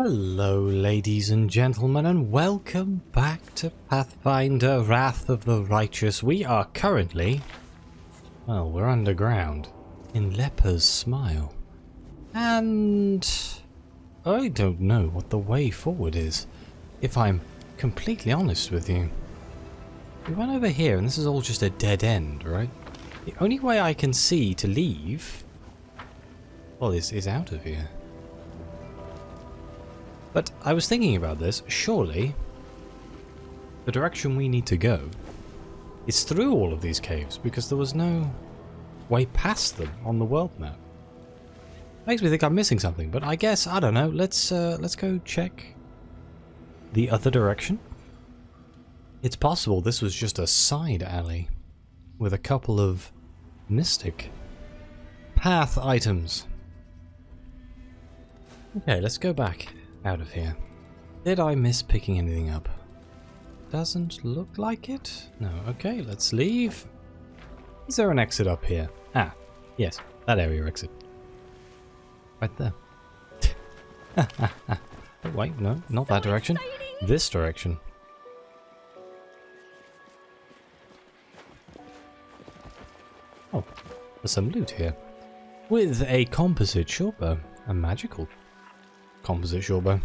Hello ladies and gentlemen, and welcome back to Pathfinder Wrath of the Righteous. We are currently, well, we're underground in Leper's Smile. And I don't know what the way forward is, if I'm completely honest with you. We went over here and this is all just a dead end, right? The only way I can see to leave, well, is out of here. But I was thinking about this. Surely the direction we need to go is through all of these caves, because there was no way past them on the world map. Makes me think I'm missing something, but I guess, I don't know. Let's go check the other direction. It's possible this was just a side alley with a couple of mystic path items. Okay, let's go back out of here. Did I miss picking anything up? Doesn't look like it. No, okay, let's leave. Is there an exit up here? Ah, yes, that area exit. Right there. Oh, wait, no, not that direction. This direction. Oh, there's some loot here. With a composite shortbow. A magical composite shortbow.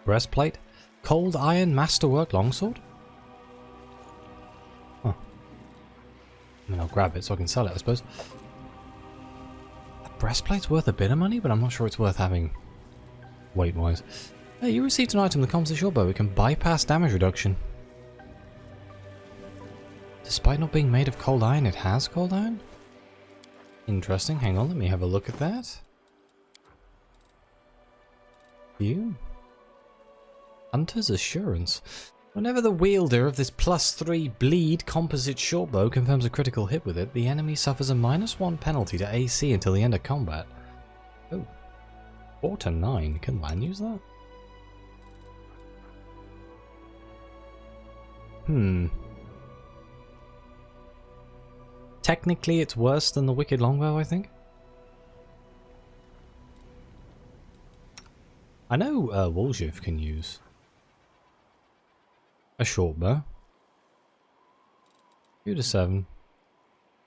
Breastplate. Cold iron masterwork longsword. Huh. I mean, I'll grab it so I can sell it, I suppose. The breastplate's worth a bit of money, but I'm not sure it's worth having weight-wise. Hey, you received an item, the composite shortbow. It can bypass damage reduction. Despite not being made of cold iron, it has cold iron? Interesting. Hang on, let me have a look at that. View. Hunter's Assurance. Whenever the wielder of this +3 bleed composite shortbow confirms a critical hit with it, the enemy suffers a -1 penalty to AC until the end of combat. Oh. 4 to 9. Can Lan use that? Technically, it's worse than the Wicked Longbow, I think. I know Woljif can use a shortbow. 2 to 7.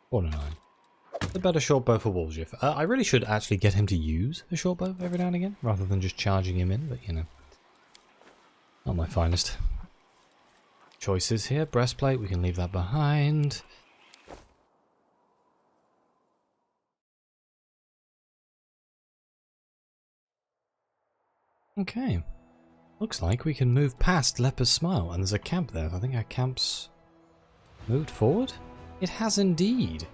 4 to 9. The better shortbow for Woljif. I really should actually get him to use a shortbow every now and again, rather than just charging him in, but you know. Not my finest. Choices here. Breastplate, we can leave that behind. Okay. Looks like we can move past Leper's Smile, and there's a camp there. I think our camp's moved forward? It has indeed.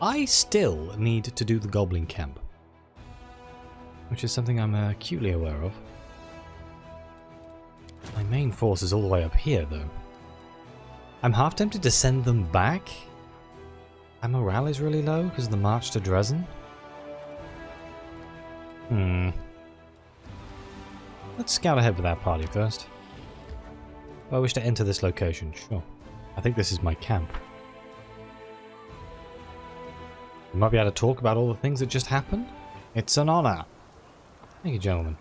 I still need to do the Goblin camp, which is something I'm acutely aware of. My main force is all the way up here, though. I'm half tempted to send them back. Our morale is really low because of the march to Dresden. Let's scout ahead with our party first. Do I wish to enter this location? Sure. I think this is my camp. We might be able to talk about all the things that just happened. It's an honor. Thank you, gentlemen.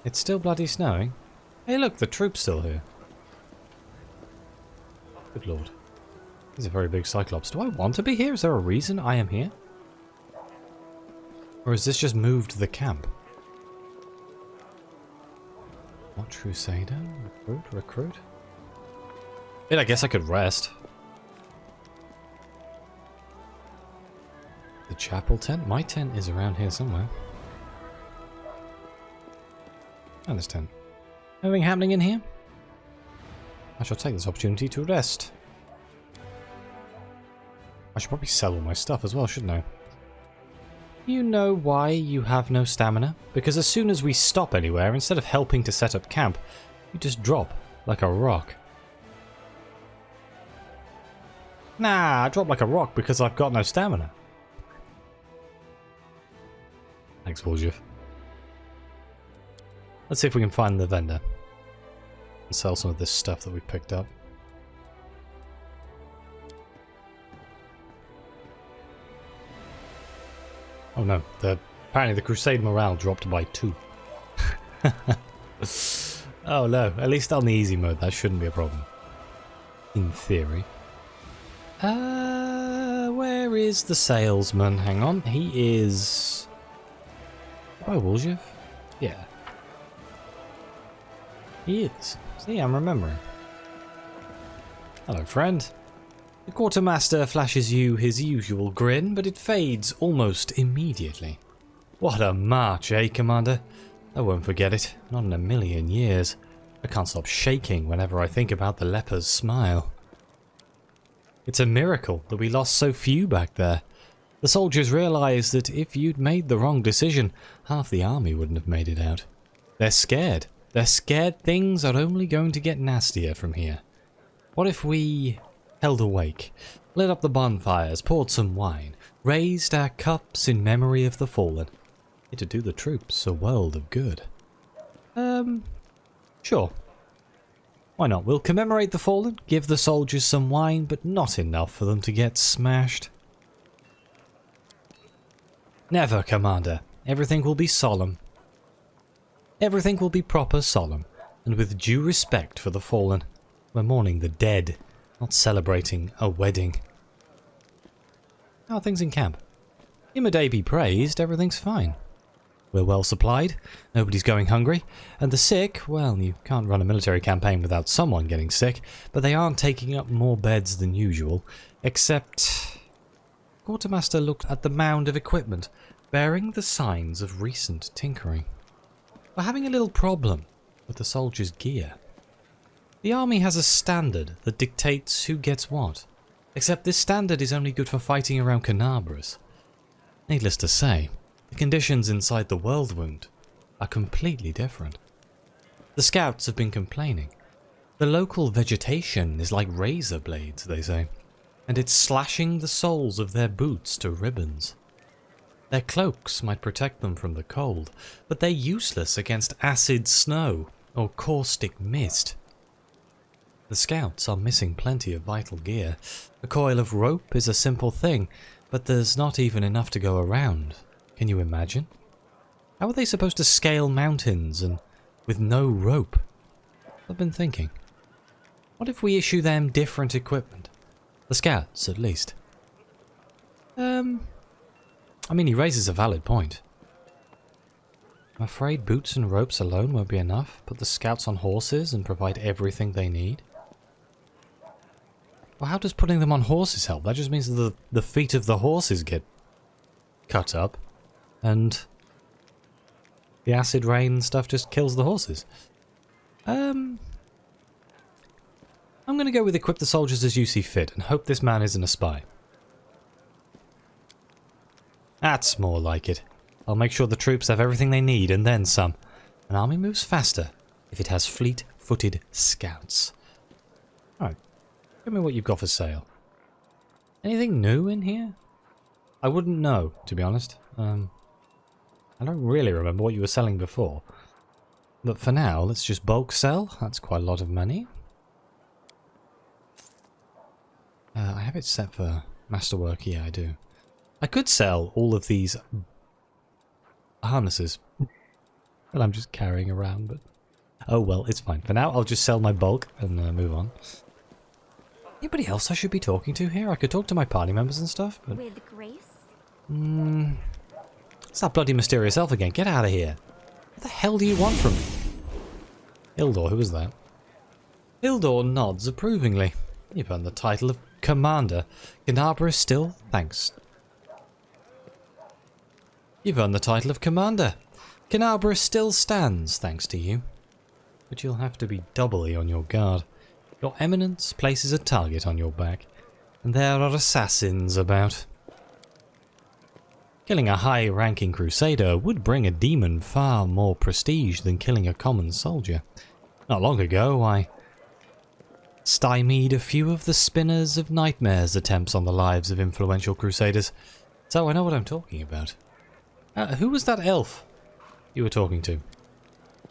It's still bloody snowing. Hey look, the troop's still here. Good lord. He's a very big cyclops. Do I want to be here? Is there a reason I am here? Or has this just moved the camp? What Crusader? Recruit? I guess I could rest. The chapel tent? My tent is around here somewhere. And this tent. Anything happening in here? I shall take this opportunity to rest. I should probably sell all my stuff as well, shouldn't I? You know why you have no stamina? Because as soon as we stop anywhere, instead of helping to set up camp, you just drop like a rock. Nah, I drop like a rock because I've got no stamina. Thanks, Woljif. Let's see if we can find the vendor and sell some of this stuff that we picked up. Oh no, the Apparently the crusade morale dropped by 2. Oh no, at least on the easy mode that shouldn't be a problem. In theory. Where is the salesman? Hang on, he is... By Woljev? Yeah. He is. See, I'm remembering. Hello, friend. The quartermaster flashes you his usual grin, but it fades almost immediately. What a march, eh, Commander? I won't forget it, not in a million years. I can't stop shaking whenever I think about the leper's smile. It's a miracle that we lost so few back there. The soldiers realized that if you'd made the wrong decision, half the army wouldn't have made it out. They're scared. They're scared things are only going to get nastier from here. What if we held awake, lit up the bonfires, poured some wine, raised our cups in memory of the fallen? It'd do the troops a world of good. Sure. Why not? We'll commemorate the fallen, give the soldiers some wine, but not enough for them to get smashed. Never, Commander. Everything will be solemn. Everything will be proper solemn, and with due respect for the fallen. We're mourning the dead, not celebrating a wedding. How are things in camp? Imade be praised, everything's fine. We're well supplied, nobody's going hungry, and the sick, well, you can't run a military campaign without someone getting sick, but they aren't taking up more beds than usual, except... Quartermaster looked at the mound of equipment, bearing the signs of recent tinkering. We're having a little problem with the soldiers' gear. The army has a standard that dictates who gets what, except this standard is only good for fighting around Canabras. Needless to say, the conditions inside the Worldwound are completely different. The scouts have been complaining. The local vegetation is like razor blades, they say, and it's slashing the soles of their boots to ribbons. Their cloaks might protect them from the cold, but they're useless against acid snow or caustic mist. The scouts are missing plenty of vital gear. A coil of rope is a simple thing, but there's not even enough to go around. Can you imagine? How are they supposed to scale mountains and with no rope? I've been thinking. What if we issue them different equipment? The scouts, at least. I mean, he raises a valid point. I'm afraid boots and ropes alone won't be enough. Put the scouts on horses and provide everything they need. Well, how does putting them on horses help? That just means that the feet of the horses get cut up. And the acid rain stuff just kills the horses. I'm going to go with equip the soldiers as you see fit and hope this man isn't a spy. That's more like it. I'll make sure the troops have everything they need and then some. An army moves faster if it has fleet-footed scouts. Alright, give me what you've got for sale. Anything new in here? I wouldn't know, to be honest. I don't really remember what you were selling before. But for now, let's just bulk sell. That's quite a lot of money. I have it set for masterwork. Yeah, I do. I could sell all of these harnesses that I'm just carrying around, but... Oh well, it's fine. For now, I'll just sell my bulk and move on. Anybody else I should be talking to here? I could talk to my party members and stuff, but... With grace? It's that bloody mysterious elf again. Get out of here. What the hell do you want from me? Ildor, who was that? Ildor nods approvingly. You've earned the title of Commander. Canabra still thanks. You've earned the title of Commander. Canabra still stands thanks to you. But you'll have to be doubly on your guard. Your Eminence places a target on your back, and there are assassins about. Killing a high-ranking crusader would bring a demon far more prestige than killing a common soldier. Not long ago, I stymied a few of the Spinners of Nightmares' attempts on the lives of influential crusaders, so I know what I'm talking about. Who was that elf you were talking to?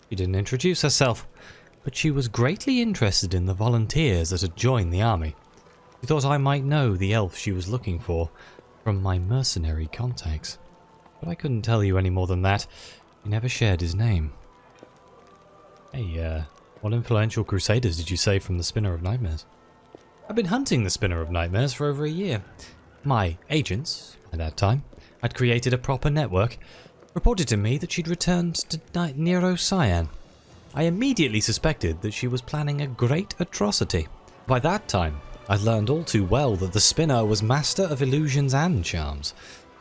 She didn't introduce herself, but she was greatly interested in the volunteers that had joined the army. She thought I might know the elf she was looking for from my mercenary contacts. But I couldn't tell you any more than that. He never shared his name. Hey, what influential crusaders did you save from the Spinner of Nightmares? I've been hunting the Spinner of Nightmares for over a year. My agents, by that time, had created a proper network, reported to me that she'd returned to Nero Cyan. I immediately suspected that she was planning a great atrocity. By that time, I'd learned all too well that the Spinner was master of illusions and charms.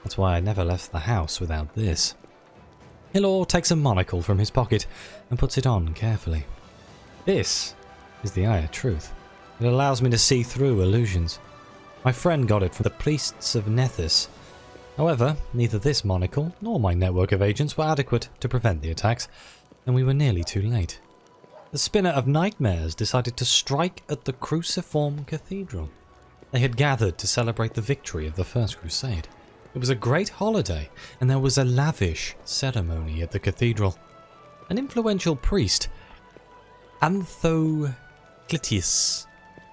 That's why I never left the house without this. Hilor takes a monocle from his pocket and puts it on carefully. This is the Eye of Truth. It allows me to see through illusions. My friend got it from the priests of Nethys. However, neither this monocle nor my network of agents were adequate to prevent the attacks, and we were nearly too late. The Spinner of Nightmares decided to strike at the Cruciform Cathedral. They had gathered to celebrate the victory of the First Crusade. It was a great holiday, and there was a lavish ceremony at the cathedral. An influential priest, Anthoclitius,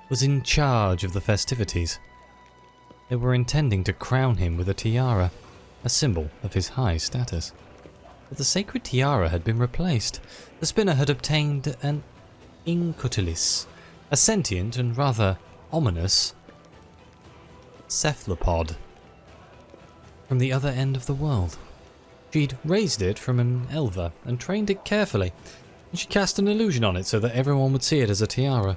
was in charge of the festivities. They were intending to crown him with a tiara, a symbol of his high status. But the sacred tiara had been replaced. The Spinner had obtained an Incutilis, a sentient and rather ominous cephalopod from the other end of the world. She'd raised it from an elver and trained it carefully, and she cast an illusion on it so that everyone would see it as a tiara.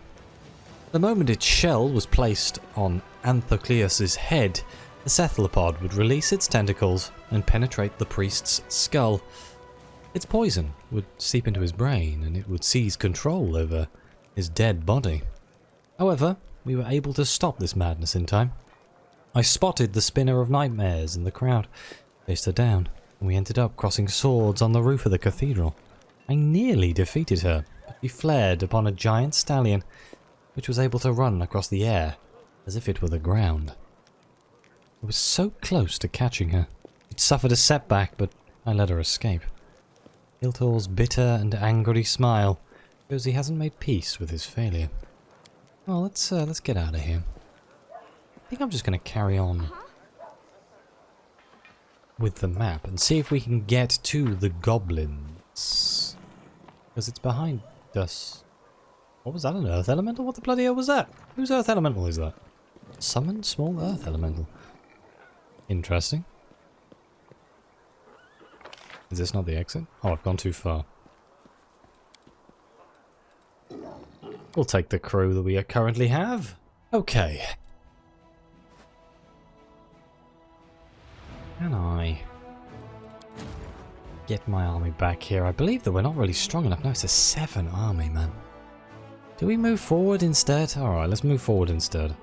The moment its shell was placed on Anthocleus's head, the cephalopod would release its tentacles and penetrate the priest's skull. Its poison would seep into his brain, and it would seize control over his dead body. However, we were able to stop this madness in time. I spotted the Spinner of Nightmares in the crowd, chased her down, and we ended up crossing swords on the roof of the cathedral. I nearly defeated her, but she flared upon a giant stallion, which was able to run across the air as if it were the ground. I was so close to catching her. She'd suffered a setback, but I let her escape. Hiltor's bitter and angry smile shows he hasn't made peace with his failure. Well, let's get out of here. I think I'm just going to carry on with the map and see if we can get to the goblins. Because it's behind us. What was that, an earth elemental? What the bloody hell was that? Whose earth elemental is that? Summon small earth elemental. Interesting. Is this not the exit? Oh, I've gone too far. We'll take the crew that we currently have. Okay. Can I get my army back here? I believe that we're not really strong enough. No, it's a 7 army, man. Do we move forward instead? Alright, let's move forward instead.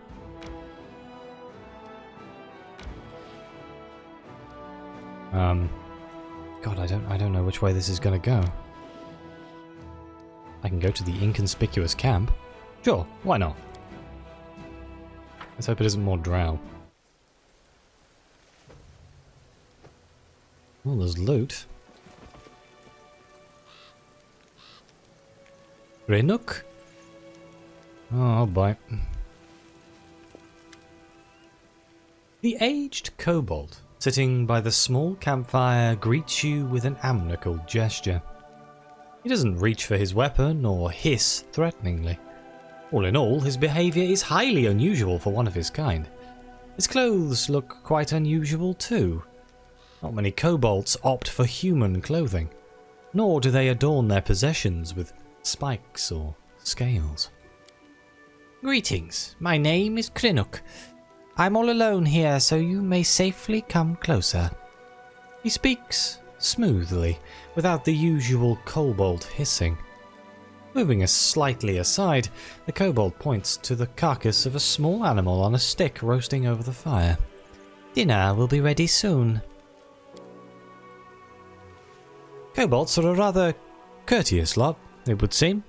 God, I don't know which way this is gonna go. I can go to the inconspicuous camp. Sure, why not? Let's hope it isn't more drow. Oh, there's loot. Renuk? Oh, boy. The aged kobold, sitting by the small campfire, greets you with an amicable gesture. He doesn't reach for his weapon or hiss threateningly. All in all, his behaviour is highly unusual for one of his kind. His clothes look quite unusual too. Not many kobolds opt for human clothing, nor do they adorn their possessions with spikes or scales. Greetings, my name is Krinuk. I'm all alone here, so you may safely come closer. He speaks smoothly, without the usual kobold hissing. Moving us slightly aside, the kobold points to the carcass of a small animal on a stick roasting over the fire. Dinner will be ready soon. Kobolds are a rather courteous lot, it would seem.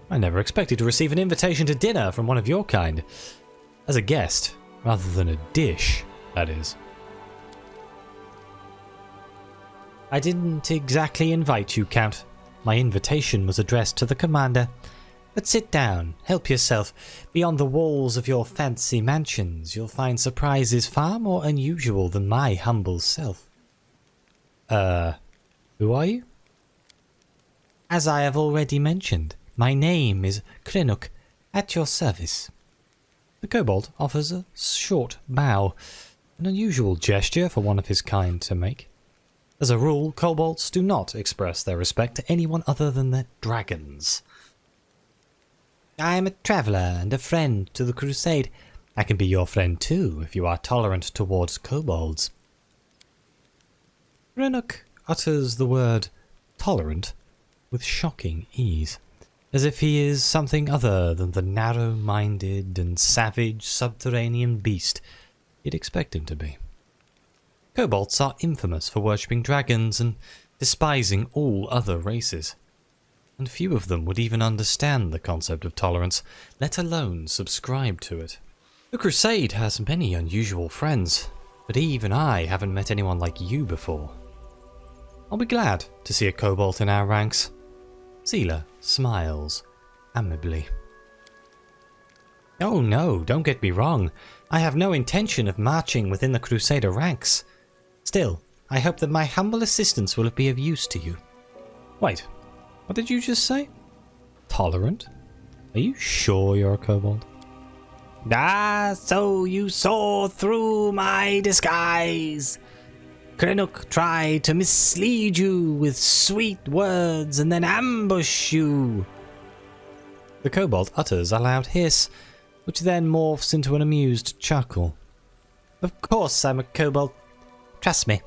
I never expected to receive an invitation to dinner from one of your kind. As a guest, rather than a dish, that is. I didn't exactly invite you, Count. My invitation was addressed to the commander. But sit down, help yourself. Beyond the walls of your fancy mansions, you'll find surprises far more unusual than my humble self. Who are you? As I have already mentioned, my name is Krenuk, at your service. The kobold offers a short bow, an unusual gesture for one of his kind to make. As a rule, kobolds do not express their respect to anyone other than their dragons. I am a traveller and a friend to the crusade. I can be your friend too, if you are tolerant towards kobolds. Krenuk utters the word tolerant with shocking ease, as if he is something other than the narrow-minded and savage subterranean beast you'd expect him to be. Kobolds are infamous for worshipping dragons and despising all other races, and few of them would even understand the concept of tolerance, let alone subscribe to it. The Crusade has many unusual friends, but even I haven't met anyone like you before. I'll be glad to see a kobold in our ranks. Seela smiles amiably. Oh no, don't get me wrong. I have no intention of marching within the Crusader ranks. Still, I hope that my humble assistance will be of use to you. Wait, what did you just say? Tolerant? Are you sure you're a kobold? Ah, so you saw through my disguise. Krenuk tried to mislead you with sweet words and then ambush you. The kobold utters a loud hiss, which then morphs into an amused chuckle. Of course I'm a kobold. Trust me,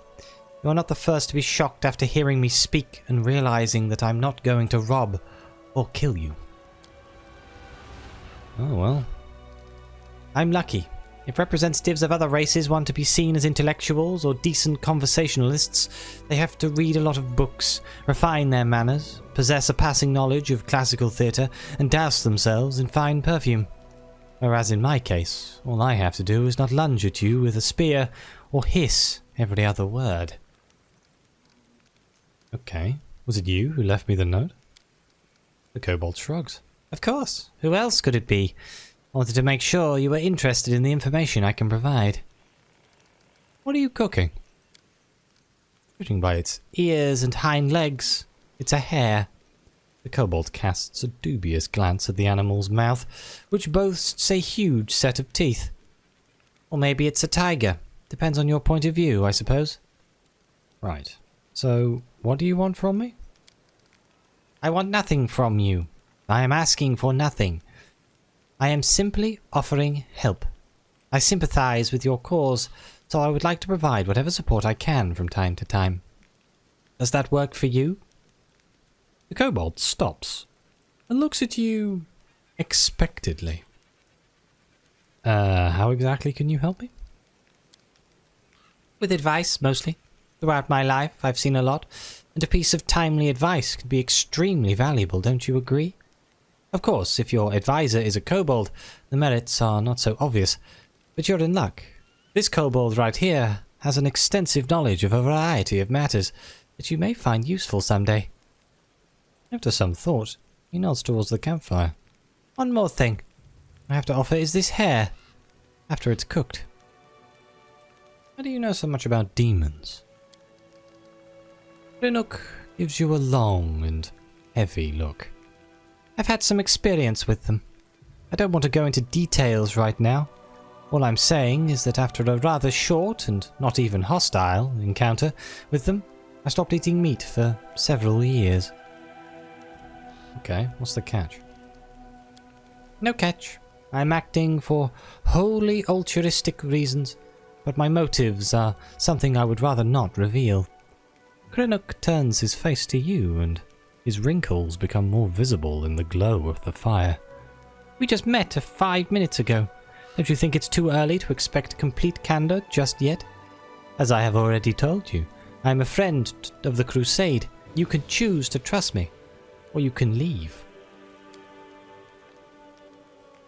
you are not the first to be shocked after hearing me speak and realizing that I'm not going to rob or kill you. Oh well. I'm lucky. If representatives of other races want to be seen as intellectuals or decent conversationalists, they have to read a lot of books, refine their manners, possess a passing knowledge of classical theatre, and douse themselves in fine perfume. Whereas in my case, all I have to do is not lunge at you with a spear or hiss every other word. Okay, was it you who left me the note? The kobold shrugs. Of course, who else could it be? I wanted to make sure you were interested in the information I can provide. What are you cooking? Judging by its ears and hind legs, it's a hare. The kobold casts a dubious glance at the animal's mouth, which boasts a huge set of teeth. Or maybe it's a tiger. Depends on your point of view, I suppose. Right. So, what do you want from me? I want nothing from you. I am asking for nothing. I am simply offering help. I sympathize with your cause, so I would like to provide whatever support I can from time to time. Does that work for you? The kobold stops and looks at you expectantly. How exactly can you help me? With advice, mostly. Throughout my life, I've seen a lot, and a piece of timely advice can be extremely valuable, don't you agree? Of course, if your advisor is a kobold, the merits are not so obvious, but you're in luck. This kobold right here has an extensive knowledge of a variety of matters that you may find useful someday. After some thought, he nods towards the campfire. One more thing I have to offer is this hare, after it's cooked. How do you know so much about demons? Krenuk gives you a long and heavy look. I've had some experience with them. I don't want to go into details right now. All I'm saying is that after a rather short and not even hostile encounter with them, I stopped eating meat for several years. Okay, what's the catch? No catch. I'm acting for wholly altruistic reasons, but my motives are something I would rather not reveal. Krenuk turns his face to you, and his wrinkles become more visible in the glow of the fire. We just met 5 minutes ago. Don't you think it's too early to expect complete candor just yet? As I have already told you, I am a friend of the Crusade. You can choose to trust me, or you can leave.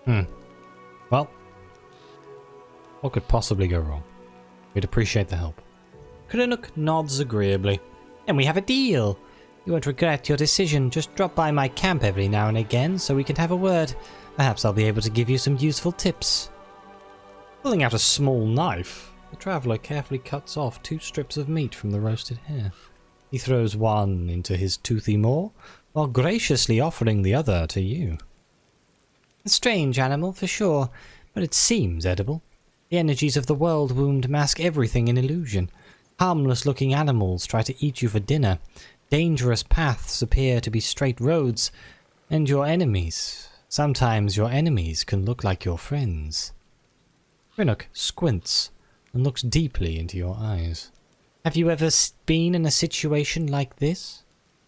Well, what could possibly go wrong? We'd appreciate the help. Krenuk nods agreeably. And we have a deal. You won't regret your decision. Just drop by my camp every now and again so we can have a word. Perhaps I'll be able to give you some useful tips. Pulling out a small knife, The traveller carefully cuts off 2 strips of meat from the roasted hare. He throws one into his toothy maw, while graciously offering the other to you. A strange animal, for sure, but it seems edible. The energies of the world wound mask everything in illusion. Harmless-looking animals try to eat you for dinner. Dangerous paths appear to be straight roads. And your enemies, sometimes your enemies can look like your friends. Crinnock squints and looks deeply into your eyes. Have you ever been in a situation like this?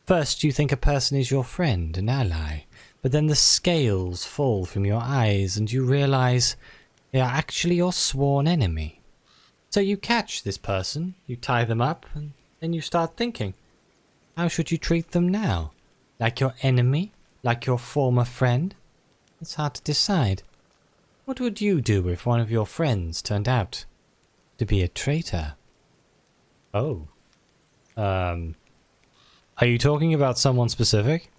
First you think a person is your friend, an ally, but then the scales fall from your eyes and you realize they are actually your sworn enemy. So you catch this person, you tie them up, and then you start thinking, how should you treat them now? Like your enemy? Like your former friend? It's hard to decide. What would you do if one of your friends turned out to be a traitor? Oh. Are you talking about someone specific?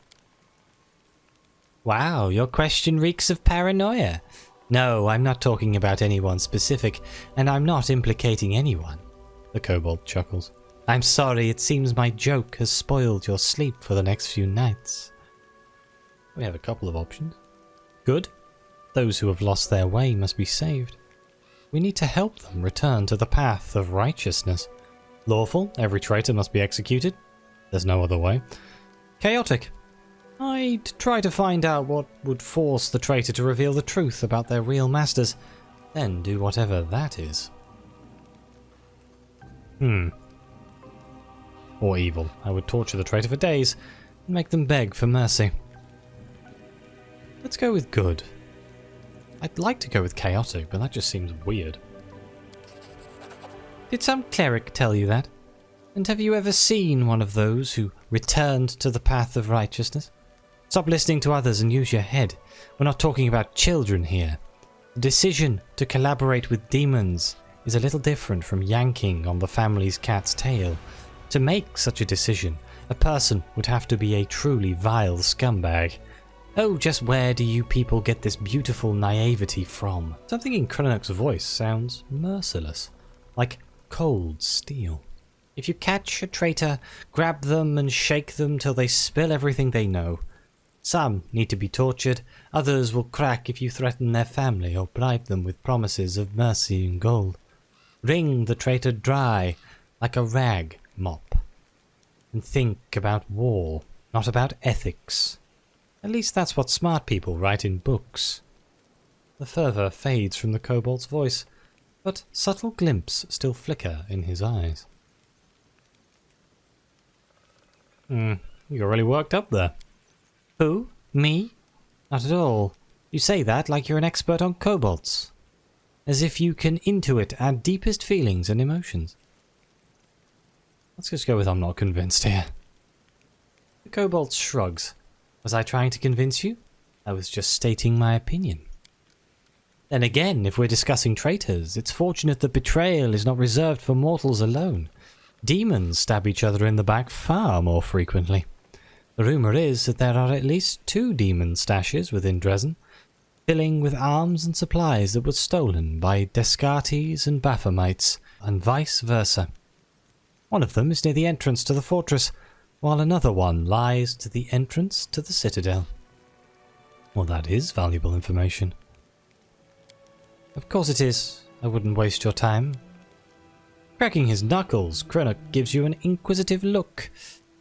Wow, your question reeks of paranoia. No, I'm not talking about anyone specific, and I'm not implicating anyone. The kobold chuckles. I'm sorry, it seems my joke has spoiled your sleep for the next few nights. We have a couple of options. Good. Those who have lost their way must be saved. We need to help them return to the path of righteousness. Lawful, every traitor must be executed. There's no other way. Chaotic. I'd try to find out what would force the traitor to reveal the truth about their real masters, then do whatever that is. Or evil. I would torture the traitor for days and make them beg for mercy. Let's go with good. I'd like to go with chaotic, but that just seems weird. Did some cleric tell you that? And have you ever seen one of those who returned to the path of righteousness? Stop listening to others and use your head. We're not talking about children here. The decision to collaborate with demons is a little different from yanking on the family's cat's tail. To make such a decision, a person would have to be a truly vile scumbag. Oh, just where do you people get this beautiful naivety from? Something in Crinnock's voice sounds merciless, like cold steel. If you catch a traitor, grab them and shake them till they spill everything they know. Some need to be tortured, others will crack if you threaten their family or bribe them with promises of mercy and gold. Wring the traitor dry like a rag mop. And think about war, not about ethics. At least that's what smart people write in books. The fervour fades from the kobold's voice, but subtle glimps still flicker in his eyes. You got really worked up there. Who? Me? Not at all. You say that like you're an expert on kobolds. As if you can intuit our deepest feelings and emotions. Let's just go with I'm not convinced here. The kobold shrugs. Was I trying to convince you? I was just stating my opinion. Then again, if we're discussing traitors, it's fortunate that betrayal is not reserved for mortals alone. Demons stab each other in the back far more frequently. The rumour is that there are at least 2 demon stashes within Dresden, filling with arms and supplies that were stolen by Descartes and Baphomaites, and vice versa. One of them is near the entrance to the fortress, while another one lies to the entrance to the citadel. Well, that is valuable information. Of course it is. I wouldn't waste your time. Cracking his knuckles, Crinnock gives you an inquisitive look.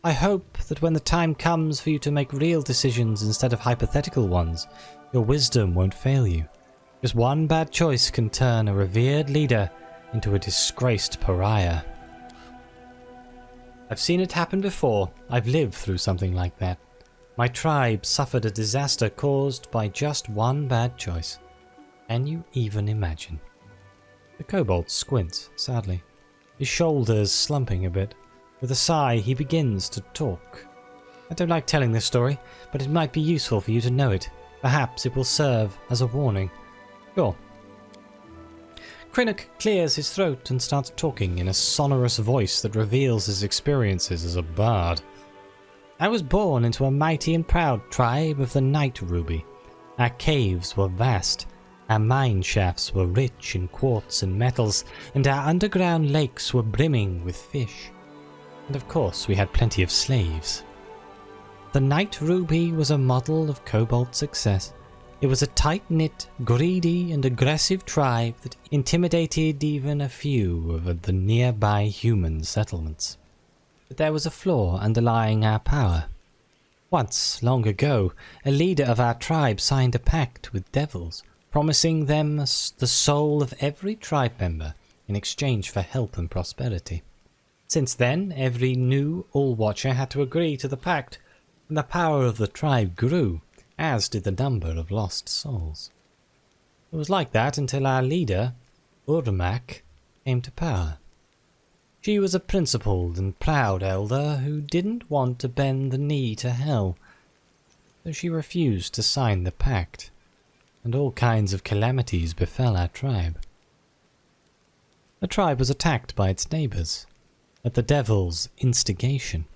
I hope that when the time comes for you to make real decisions instead of hypothetical ones, your wisdom won't fail you. Just one bad choice can turn a revered leader into a disgraced pariah. I've seen it happen before. I've lived through something like that. My tribe suffered a disaster caused by just one bad choice. Can you even imagine? The kobold squints sadly, his shoulders slumping a bit. With a sigh, he begins to talk. I don't like telling this story, but it might be useful for you to know it. Perhaps it will serve as a warning. Sure. Crinnock clears his throat and starts talking in a sonorous voice that reveals his experiences as a bard. I was born into a mighty and proud tribe of the Night Ruby. Our caves were vast, Our mine shafts were rich in quartz and metals, and our underground lakes were brimming with fish. And of course, we had plenty of slaves. The Night Ruby was a model of Kobold success. It was a tight-knit, greedy and aggressive tribe that intimidated even a few of the nearby human settlements. But there was a flaw underlying our power. Once, long ago, a leader of our tribe signed a pact with devils, promising them the soul of every tribe member in exchange for help and prosperity. Since then, every new All-Watcher had to agree to the pact, and the power of the tribe grew, as did the number of lost souls. It was like that until our leader, Urmak, came to power. She was a principled and proud elder who didn't want to bend the knee to hell, so she refused to sign the pact, and all kinds of calamities befell our tribe. The tribe was attacked by its neighbours. At the devil's instigation,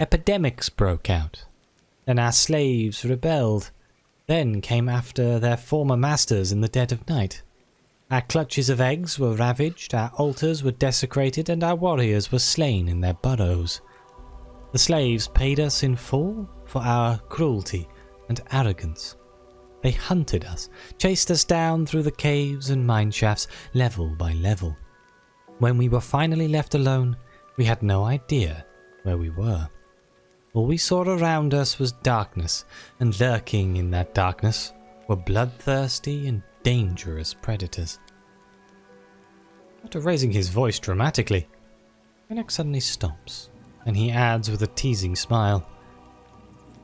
epidemics broke out. Then our slaves rebelled, then came after their former masters in the dead of night. Our clutches of eggs were ravaged, our altars were desecrated, and our warriors were slain in their burrows. The slaves paid us in full for our cruelty and arrogance. They hunted us, chased us down through the caves and mine shafts, level by level. When we were finally left alone, we had no idea where we were. All we saw around us was darkness, and lurking in that darkness were bloodthirsty and dangerous predators. After raising his voice dramatically, Renok suddenly stops, and he adds with a teasing smile,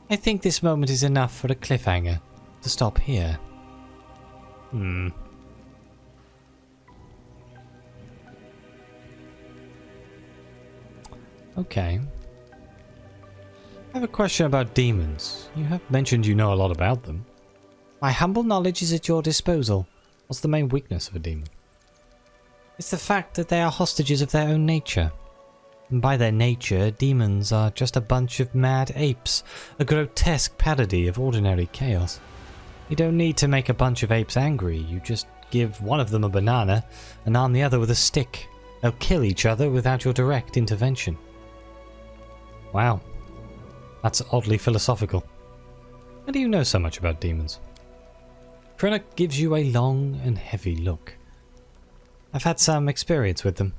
"I think this moment is enough for a cliffhanger to stop here." Okay. I have a question about demons. You have mentioned you know a lot about them. My humble knowledge is at your disposal. What's the main weakness of a demon? It's the fact that they are hostages of their own nature. And by their nature, demons are just a bunch of mad apes, a grotesque parody of ordinary chaos. You don't need to make a bunch of apes angry, you just give one of them a banana and arm the other with a stick. They'll kill each other without your direct intervention. Wow. That's oddly philosophical. How do you know so much about demons? Krennic gives you a long and heavy look. I've had some experience with them.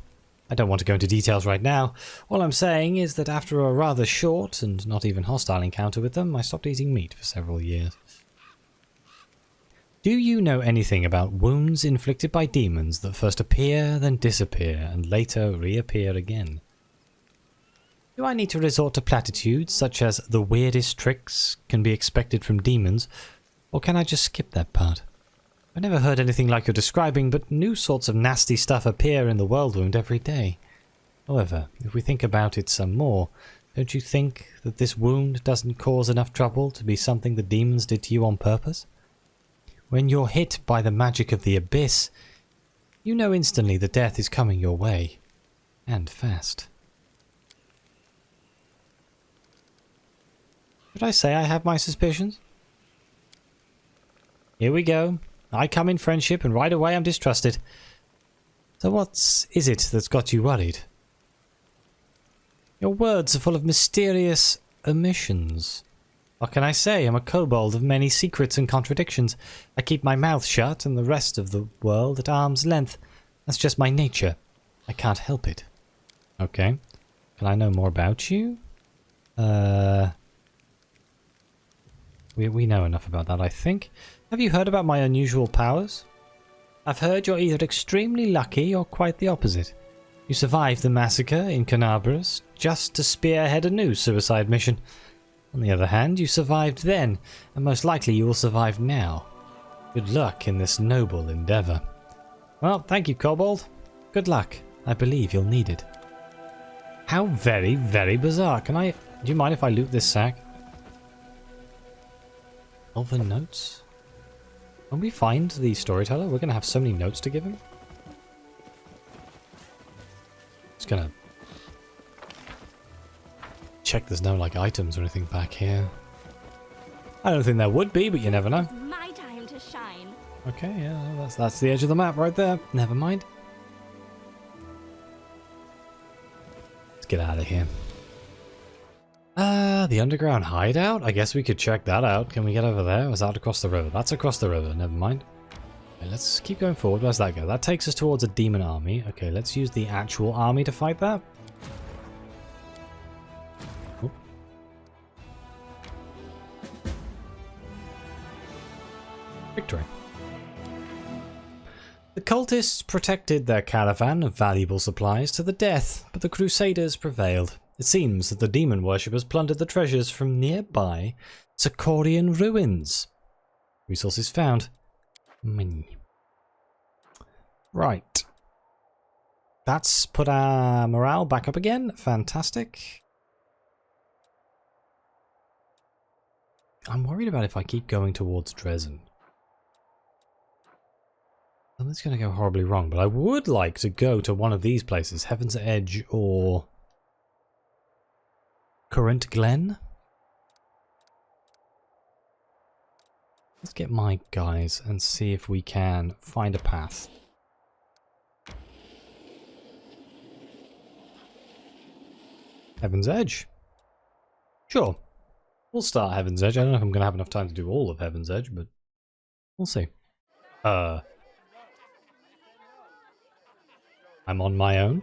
I don't want to go into details right now. All I'm saying is that after a rather short and not even hostile encounter with them, I stopped eating meat for several years. Do you know anything about wounds inflicted by demons that first appear, then disappear, and later reappear again? Do I need to resort to platitudes such as the weirdest tricks can be expected from demons, or can I just skip that part? I never heard anything like you're describing, but new sorts of nasty stuff appear in the world wound every day. However, if we think about it some more, don't you think that this wound doesn't cause enough trouble to be something the demons did to you on purpose? When you're hit by the magic of the abyss, you know instantly that death is coming your way, and fast. Should I say I have my suspicions? Here we go. I come in friendship and right away I'm distrusted. So what is it that's got you worried? Your words are full of mysterious omissions. What can I say? I'm a kobold of many secrets and contradictions. I keep my mouth shut and the rest of the world at arm's length. That's just my nature. I can't help it. Okay. Can I know more about you? We know enough about that, I think. Have you heard about my unusual powers? I've heard you're either extremely lucky or quite the opposite. You survived the massacre in Canabras just to spearhead a new suicide mission. On the other hand, you survived then, and most likely you will survive now. Good luck in this noble endeavour. Well, thank you, Kobold. Good luck. I believe you'll need it. How very, very bizarre. Do you mind if I loot this sack? Elven notes? When we find the storyteller, we're going to have so many notes to give him. Just going to check there's no like items or anything back here. I don't think there would be, but you never know. It's my time to shine. Okay, yeah, that's the edge of the map right there. Never mind. Let's get out of here. The underground hideout? I guess we could check that out. Can we get over there? Or is that across the river? That's across the river. Never mind. Okay, let's keep going forward. Where's that go? That takes us towards a demon army. Okay, let's use the actual army to fight that. Oop. Victory. The cultists protected their caravan of valuable supplies to the death, but the crusaders prevailed. It seems that the demon worshippers plundered the treasures from nearby Sicorian ruins. Resources found. Money. Right. That's put our morale back up again. Fantastic. I'm worried about if I keep going towards Dresden. Something's going to go horribly wrong, but I would like to go to one of these places. Heaven's Edge or Current Glen. Let's get my guys and see if we can find a path. Heaven's Edge. Sure. We'll start Heaven's Edge. I don't know if I'm going to have enough time to do all of Heaven's Edge, but we'll see. I'm on my own.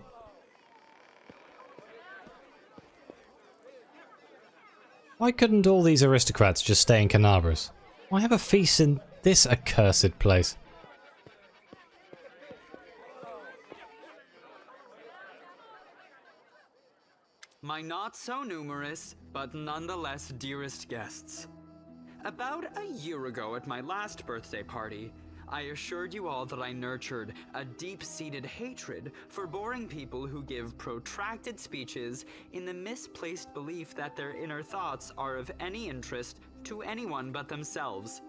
Why couldn't all these aristocrats just stay in Canabras? Why have a feast in this accursed place? My not so numerous, but nonetheless dearest guests. About a year ago at my last birthday party, I assured you all that I nurtured a deep-seated hatred for boring people who give protracted speeches in the misplaced belief that their inner thoughts are of any interest to anyone but themselves.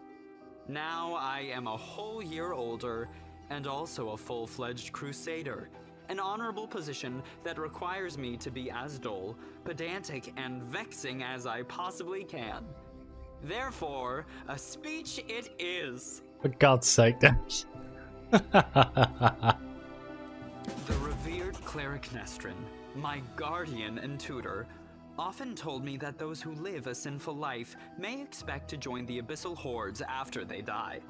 Now I am a whole year older and also a full-fledged crusader, an honorable position that requires me to be as dull, pedantic, and vexing as I possibly can. Therefore, a speech it is. For God's sake, The revered cleric Nestrin, my guardian and tutor, often told me that those who live a sinful life may expect to join the abyssal hordes after they die.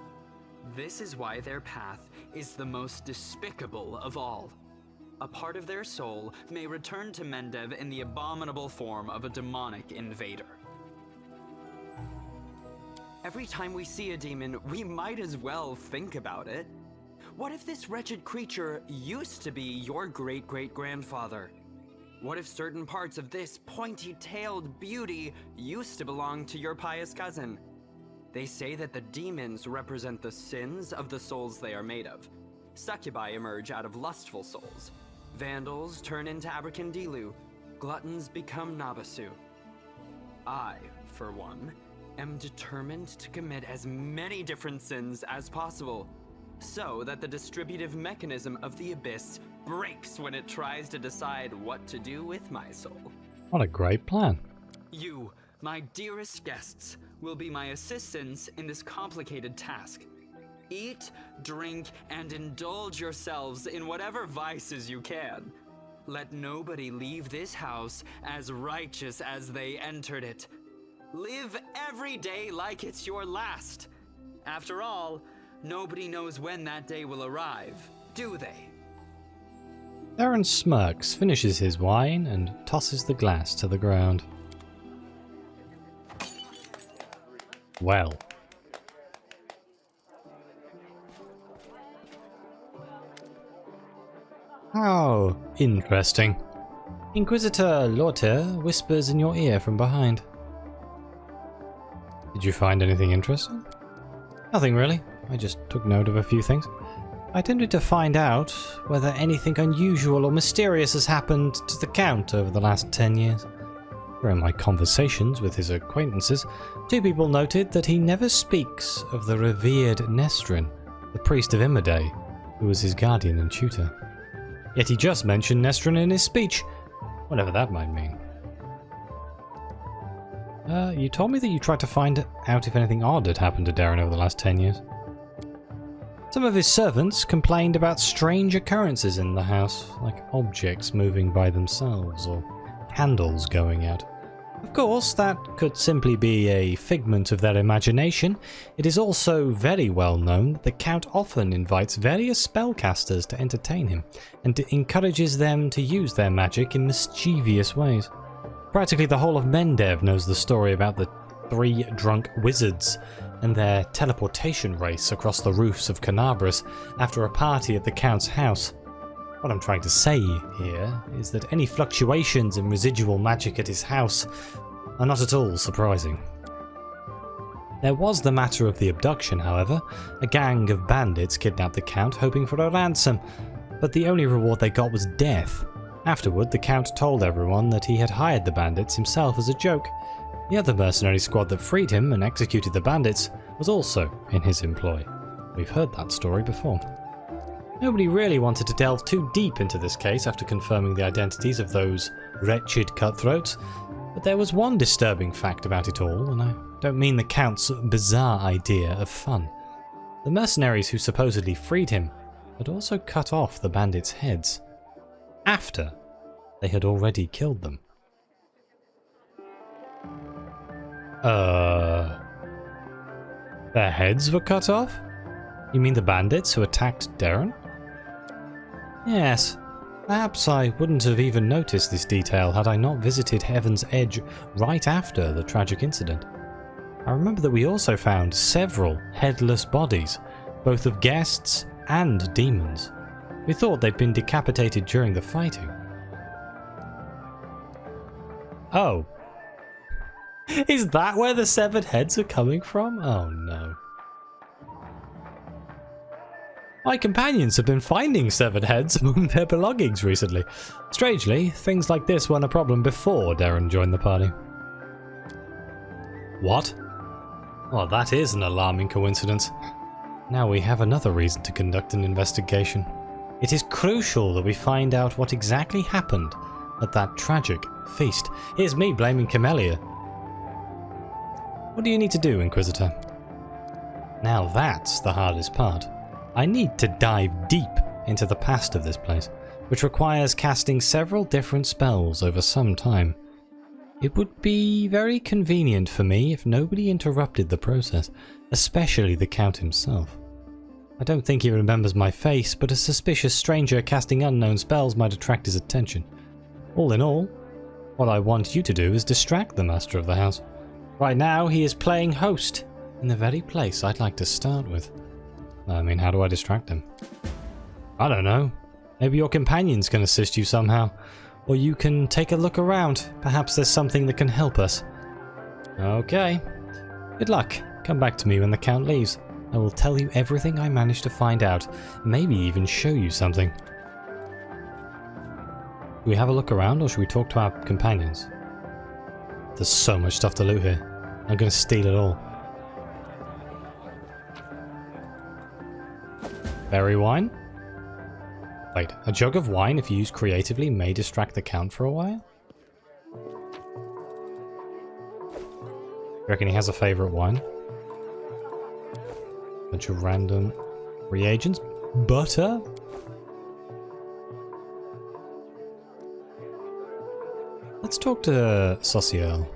This is why their path is the most despicable of all. A part of their soul may return to Mendev in the abominable form of a demonic invader. Every time we see a demon, we might as well think about it. What if this wretched creature used to be your great-great-grandfather? What if certain parts of this pointy-tailed beauty used to belong to your pious cousin? They say that the demons represent the sins of the souls they are made of. Succubi emerge out of lustful souls. Vandals turn into Abracandilu. Gluttons become Nabasu. I, for one, am determined to commit as many different sins as possible, so that the distributive mechanism of the abyss breaks when it tries to decide what to do with my soul. what a great plan. You, my dearest guests, will be my assistants in this complicated task. Eat, drink, and indulge yourselves in whatever vices you can. Let nobody leave this house as righteous as they entered it. Live every day like it's your last. After all, nobody knows when that day will arrive, do they? Theron smirks, finishes his wine, and tosses the glass to the ground. Well. How interesting. Inquisitor Lorter whispers in your ear from behind. Did you find anything interesting? Nothing really. I just took note of a few things. I attempted to find out whether anything unusual or mysterious has happened to the Count over the last 10 years. During my conversations with his acquaintances, two people noted that he never speaks of the revered Nestrin, the priest of Imade, who was his guardian and tutor. Yet he just mentioned Nestrin in his speech, whatever that might mean. You told me that you tried to find out if anything odd had happened to Darren over the last 10 years. Some of his servants complained about strange occurrences in the house, like objects moving by themselves or candles going out. Of course, that could simply be a figment of their imagination. It is also very well known that the Count often invites various spellcasters to entertain him, and encourages them to use their magic in mischievous ways. Practically the whole of Mendev knows the story about the 3 drunk wizards and their teleportation race across the roofs of Canabras after a party at the Count's house. What I'm trying to say here is that any fluctuations in residual magic at his house are not at all surprising. There was the matter of the abduction, however. A gang of bandits kidnapped the Count, hoping for a ransom, but the only reward they got was death. Afterward, the Count told everyone that he had hired the bandits himself as a joke. The other mercenary squad that freed him and executed the bandits was also in his employ. We've heard that story before. Nobody really wanted to delve too deep into this case after confirming the identities of those wretched cutthroats, but there was one disturbing fact about it all, and I don't mean the Count's bizarre idea of fun. The mercenaries who supposedly freed him had also cut off the bandits' heads, after they had already killed them. Their heads were cut off? You mean the bandits who attacked Darren? Yes, perhaps I wouldn't have even noticed this detail had I not visited Heaven's Edge right after the tragic incident. I remember that we also found several headless bodies, both of guests and demons. We thought they'd been decapitated during the fighting. Oh. Is that where the severed heads are coming from? Oh no. My companions have been finding severed heads among their belongings recently. Strangely, things like this weren't a problem before Darren joined the party. What? Well, that is an alarming coincidence. Now we have another reason to conduct an investigation. It is crucial that we find out what exactly happened at that tragic feast. Here's me blaming Camellia. What do you need to do, Inquisitor? Now that's the hardest part. I need to dive deep into the past of this place, which requires casting several different spells over some time. It would be very convenient for me if nobody interrupted the process, especially the Count himself. I don't think he remembers my face, but a suspicious stranger casting unknown spells might attract his attention. All in all, what I want you to do is distract the master of the house. Right now, he is playing host in the very place I'd like to start with. I mean, how do I distract him? I don't know. Maybe your companions can assist you somehow. Or you can take a look around. Perhaps there's something that can help us. Okay. Good luck. Come back to me when the Count leaves. I will tell you everything I managed to find out. Maybe even show you something. Should we have a look around or should we talk to our companions? There's so much stuff to loot here. I'm going to steal it all. Berry wine? Wait, a jug of wine if used creatively may distract the Count for a while? Reckon he has a favourite wine? Bunch of random reagents? Butter? Let's talk to Sociel.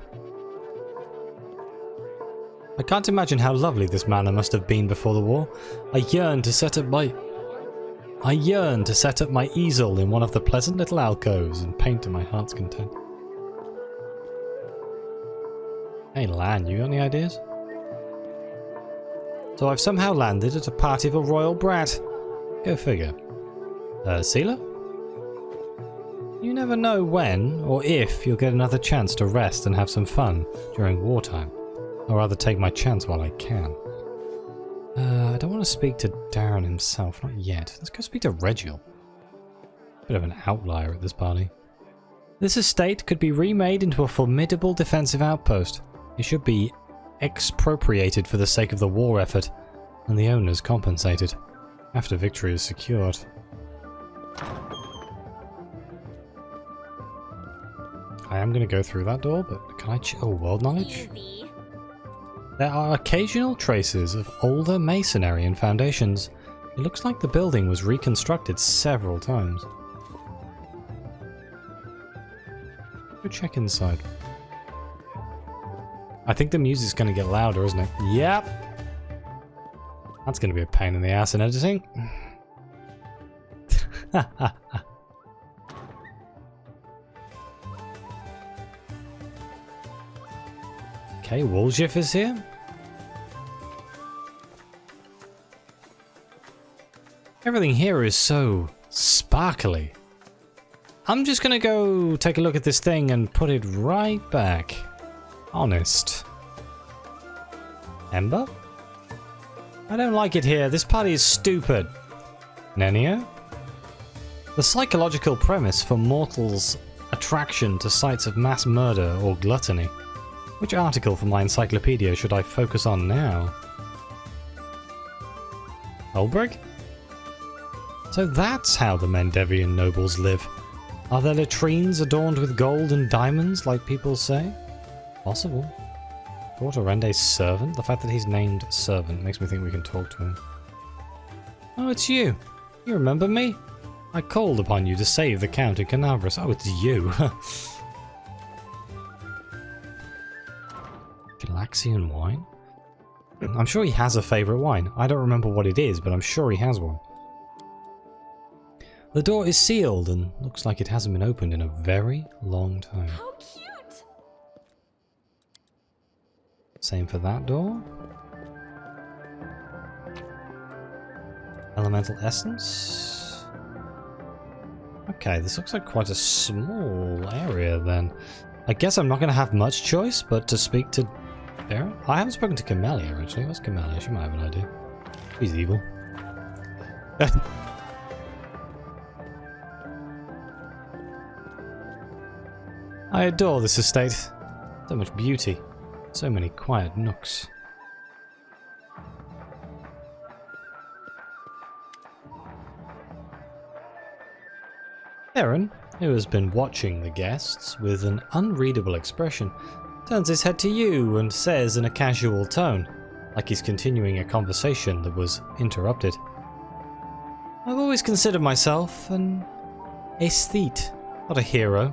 I can't imagine how lovely this manor must have been before the war. I yearn to set up my easel in one of the pleasant little alcoves and paint to my heart's content. Hey Lan, you got any ideas? So I've somehow landed at a party of a royal brat. Go figure. Seela? You never know when or if you'll get another chance to rest and have some fun during wartime. I'd rather take my chance while I can. I don't want to speak to Darren himself, not yet. Let's go speak to Regiel. Bit of an outlier at this party. This estate could be remade into a formidable defensive outpost. It should be expropriated for the sake of the war effort, and the owners compensated after victory is secured. I am going to go through that door, but can I world knowledge? There are occasional traces of older masonry and foundations, It looks like the building was reconstructed several times. Go check inside. I think the music's going to get louder, isn't it? Yep. That's going to be a pain in the ass in editing. Okay, Woljif is here. Everything here is so sparkly. I'm just gonna go take a look at this thing and put it right back. Honest. Ember? I don't like it here. This party is stupid. Nenio? The psychological premise for mortals' attraction to sites of mass murder or gluttony. Which article from my encyclopedia should I focus on now? Olbrich? So that's how the Mendevian nobles live. Are their latrines adorned with gold and diamonds, like people say? Possible. Court Orende's servant? The fact that he's named servant makes me think we can talk to him. Oh, it's you. You remember me? I called upon you to save the Count in Canavras. Oh, it's you. Galaxian wine? I'm sure he has a favourite wine. I don't remember what it is, but I'm sure he has one. The door is sealed and looks like it hasn't been opened in a very long time. How cute! Same for that door. Elemental essence. Okay, this looks like quite a small area then. I guess I'm not going to have much choice but to speak to Darren. I haven't spoken to Camellia actually. What's Camellia? She might have an idea. She's evil. I adore this estate. So much beauty. So many quiet nooks. Aaron, who has been watching the guests with an unreadable expression, turns his head to you and says in a casual tone, like he's continuing a conversation that was interrupted. I've always considered myself an aesthete, not a hero.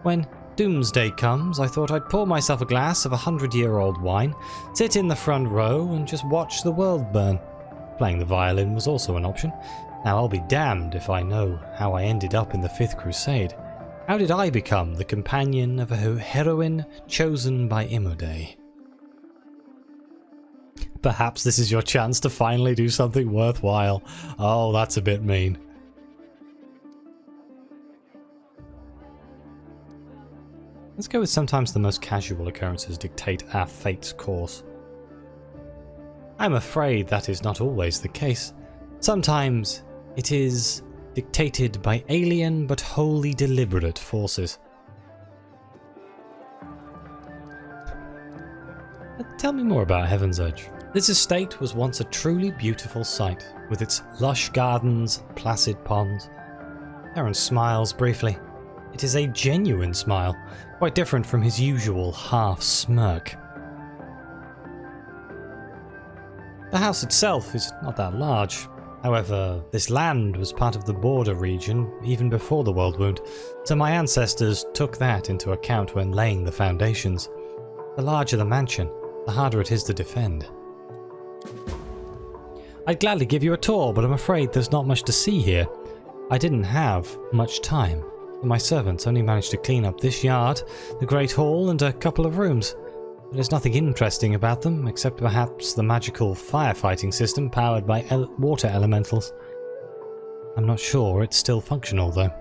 When Doomsday comes, I thought I'd pour myself a glass of 100-year-old wine, sit in the front row and just watch the world burn. Playing the violin was also an option. Now I'll be damned if I know how I ended up in the Fifth Crusade. How did I become the companion of a heroine chosen by Imode? Perhaps this is your chance to finally do something worthwhile. Oh, that's a bit mean. Let's go with sometimes the most casual occurrences dictate our fate's course. I'm afraid that is not always the case. Sometimes it is dictated by alien but wholly deliberate forces. But tell me more about Heaven's Edge. This estate was once a truly beautiful sight, with its lush gardens and placid ponds. Aaron smiles briefly. It is a genuine smile, quite different from his usual half-smirk. The house itself is not that large. However, this land was part of the border region even before the World Wound, so my ancestors took that into account when laying the foundations. The larger the mansion, the harder it is to defend. I'd gladly give you a tour, but I'm afraid there's not much to see here. I didn't have much time. My servants only managed to clean up this yard, the Great Hall, and a couple of rooms. There's nothing interesting about them, except perhaps the magical firefighting system powered by water elementals. I'm not sure it's still functional, though.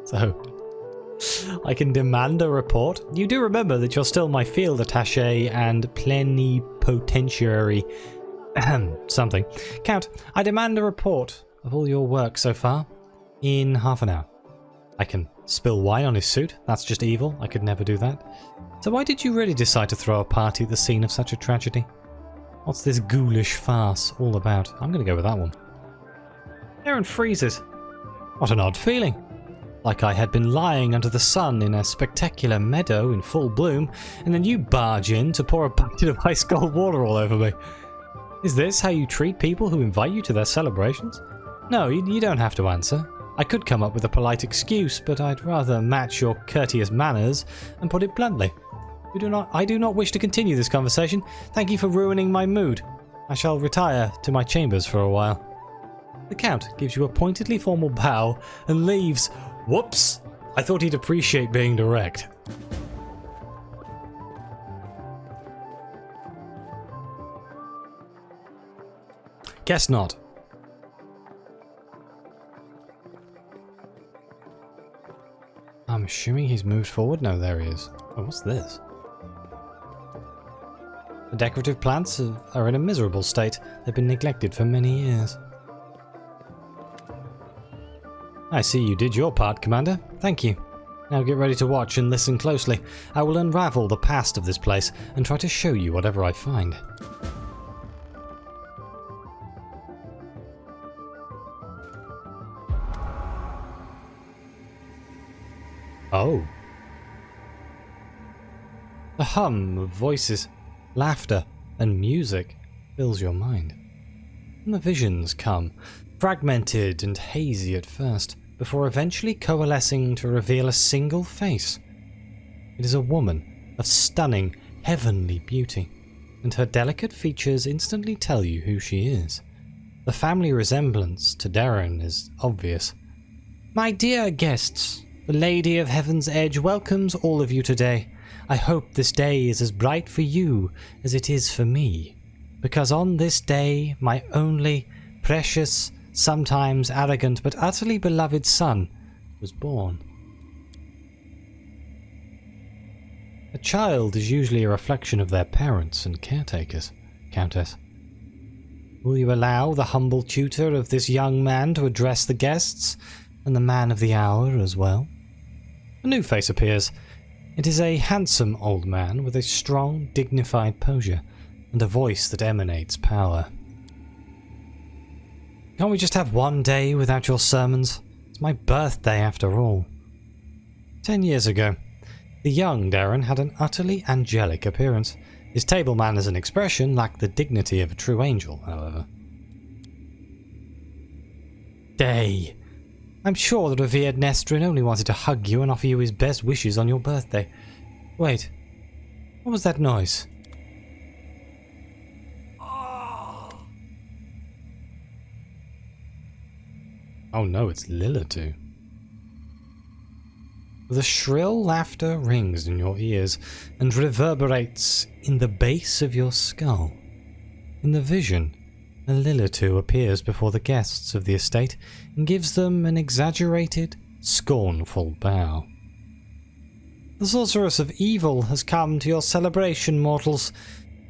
So, I can demand a report. You do remember that you're still my field attaché and plenipotentiary something. Count, I demand a report of all your work so far in half an hour. I can spill wine on his suit. That's just evil. I could never do that. So why did you really decide to throw a party at the scene of such a tragedy? What's this ghoulish farce all about? I'm going to go with that one. Aaron freezes. What an odd feeling. Like I had been lying under the sun in a spectacular meadow in full bloom, and then you barge in to pour a bucket of ice cold water all over me. Is this how you treat people who invite you to their celebrations? No, you don't have to answer. I could come up with a polite excuse, but I'd rather match your courteous manners and put it bluntly. I do not wish to continue this conversation. Thank you for ruining my mood. I shall retire to my chambers for a while. The Count gives you a pointedly formal bow and leaves. Whoops! I thought he'd appreciate being direct. Guess not. I'm assuming he's moved forward? No, there he is. Oh, what's this? The decorative plants are in a miserable state. They've been neglected for many years. I see you did your part, Commander. Thank you. Now get ready to watch and listen closely. I will unravel the past of this place and try to show you whatever I find. Oh. The hum of voices, laughter, and music fills your mind. And the visions come, fragmented and hazy at first, before eventually coalescing to reveal a single face. It is a woman of stunning, heavenly beauty, and her delicate features instantly tell you who she is. The family resemblance to Darren is obvious. My dear guests, the Lady of Heaven's Edge welcomes all of you today. I hope this day is as bright for you as it is for me, because on this day, my only, precious, sometimes arrogant but utterly beloved son was born. A child is usually a reflection of their parents and caretakers, Countess. Will you allow the humble tutor of this young man to address the guests, and the man of the hour as well? A new face appears. It is a handsome old man with a strong, dignified posture and a voice that emanates power. Can't we just have one day without your sermons? It's my birthday after all. 10 years ago, the young Darren had an utterly angelic appearance. His table manners and expression lacked the dignity of a true angel, however. Day. I'm sure the revered Nestrin only wanted to hug you and offer you his best wishes on your birthday. Wait, what was that noise? Oh no, it's Lilith. The shrill laughter rings in your ears and reverberates in the base of your skull. In the vision, a Lilith appears before the guests of the estate and gives them an exaggerated, scornful bow. The sorceress of evil has come to your celebration, mortals.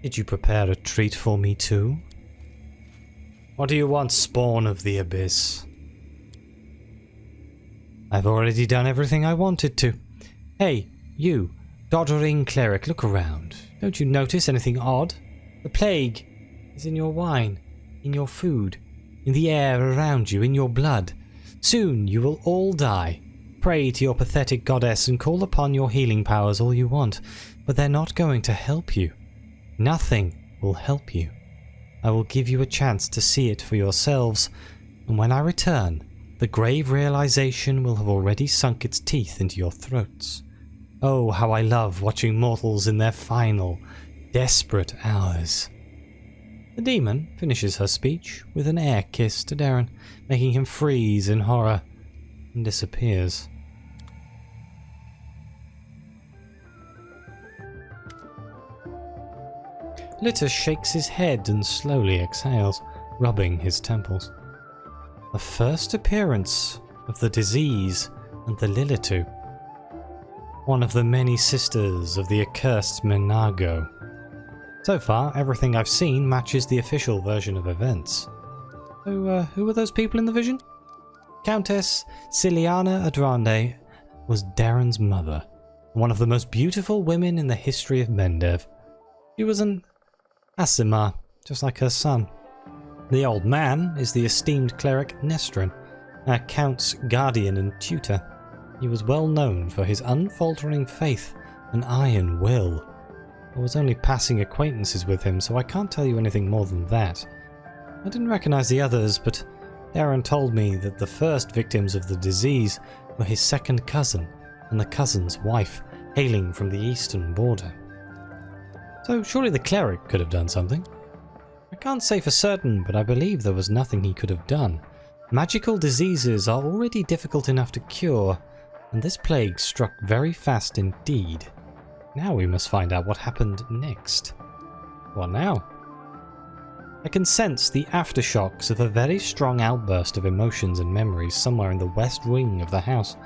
Did you prepare a treat for me too? What do you want, spawn of the abyss? I've already done everything I wanted to. Hey, you, doddering cleric, look around. Don't you notice anything odd? The plague is in your wine, in your food, in the air around you, in your blood. Soon you will all die. Pray to your pathetic goddess and call upon your healing powers all you want, but they're not going to help you. Nothing will help you. I will give you a chance to see it for yourselves, and when I return, the grave realization will have already sunk its teeth into your throats. Oh, how I love watching mortals in their final, desperate hours. The demon finishes her speech with an air kiss to Darren, making him freeze in horror, and disappears. Litter shakes his head and slowly exhales, rubbing his temples. The first appearance of the disease and the Lilitu. One of the many sisters of the accursed Menago. So far, everything I've seen matches the official version of events. So, who were those people in the vision? Countess Ciliana Adrande was Darren's mother, one of the most beautiful women in the history of Mendev. She was an Asimar, just like her son. The old man is the esteemed cleric Nestrin, our Count's guardian and tutor. He was well known for his unfaltering faith and iron will. I was only passing acquaintances with him, so I can't tell you anything more than that. I didn't recognize the others, but Aaron told me that the first victims of the disease were his second cousin and the cousin's wife, hailing from the eastern border. So surely the cleric could have done something. I can't say for certain, but I believe there was nothing he could have done. Magical diseases are already difficult enough to cure, and this plague struck very fast indeed. Now we must find out what happened next. What now? I can sense the aftershocks of a very strong outburst of emotions and memories somewhere in the west wing of the house.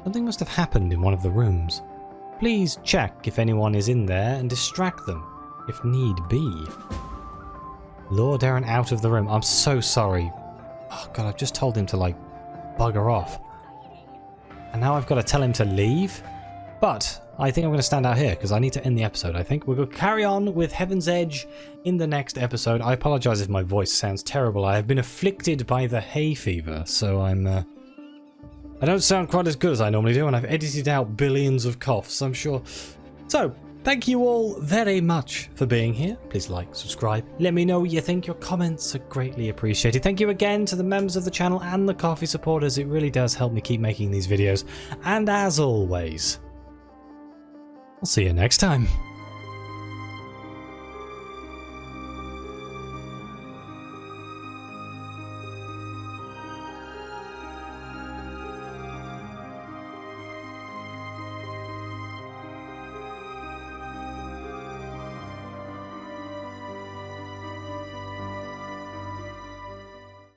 Something must have happened in one of the rooms. Please check if anyone is in there and distract them, if need be. Lure Darren out of the room. I'm so sorry. Oh god, I've just told him to bugger off. And now I've got to tell him to leave? But I think I'm going to stand out here because I need to end the episode, I think. We're going to carry on with Heaven's Edge in the next episode. I apologize if my voice sounds terrible. I have been afflicted by the hay fever, so I don't sound quite as good as I normally do, and I've edited out billions of coughs, I'm sure. So, thank you all very much for being here. Please like, subscribe, let me know what you think. Your comments are greatly appreciated. Thank you again to the members of the channel and the coffee supporters. It really does help me keep making these videos. And as always, I'll see you next time.